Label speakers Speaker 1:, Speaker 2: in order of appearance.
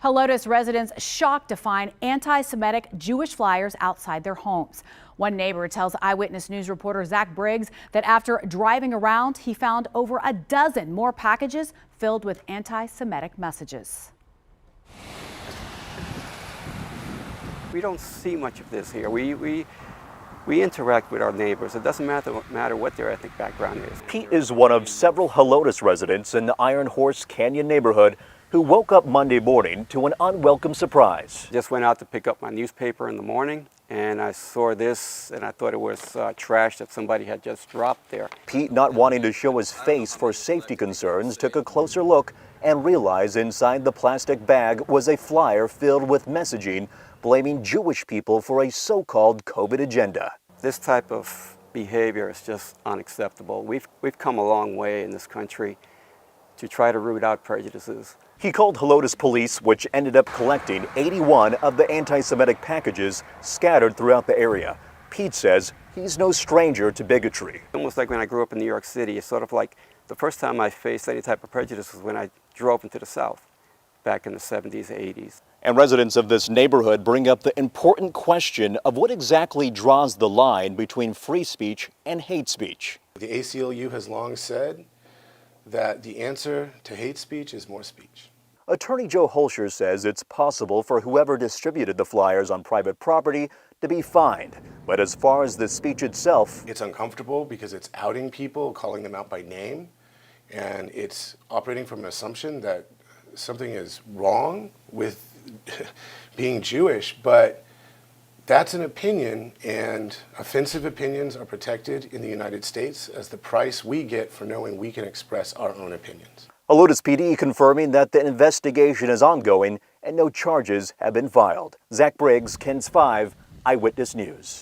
Speaker 1: Helotes residents shocked to find anti-Semitic Jewish flyers outside their homes. One neighbor tells Eyewitness News reporter Zach Briggs that after driving around, he found over a dozen more packages filled with anti-Semitic messages.
Speaker 2: We don't see much of this here. We interact with our neighbors. It doesn't matter what their ethnic background is.
Speaker 3: Pete is one of several Helotes residents in the Iron Horse Canyon neighborhood who woke up Monday morning to an unwelcome surprise.
Speaker 2: Just went out to pick up my newspaper in the morning, and I saw this, and I thought it was trash that somebody had just dropped there.
Speaker 3: Pete, not wanting to show his face for safety concerns, took a closer look and realized inside the plastic bag was a flyer filled with messaging blaming Jewish people for a so-called COVID agenda.
Speaker 2: This type of behavior is just unacceptable. We've come a long way in this country to try to root out prejudices.
Speaker 3: He called Helotes police, which ended up collecting 81 of the anti-Semitic packages scattered throughout the area. Pete says he's no stranger to bigotry.
Speaker 2: Almost like when I grew up in New York City, it's sort of like the first time I faced any type of prejudice was when I drove into the South back in the 70s, 80s.
Speaker 3: And residents of this neighborhood bring up the important question of what exactly draws the line between free speech and hate speech.
Speaker 4: The ACLU has long said that the answer to hate speech is more speech.
Speaker 3: Attorney Joe Holscher says it's possible for whoever distributed the flyers on private property to be fined. But as far as the speech itself,
Speaker 4: it's uncomfortable because it's outing people, calling them out by name, and it's operating from an assumption that something is wrong with being Jewish, but that's an opinion, and offensive opinions are protected in the United States as the price we get for knowing we can express our own opinions.
Speaker 3: Helotes PD confirming that the investigation is ongoing and no charges have been filed. Zach Briggs, KENS 5, Eyewitness News.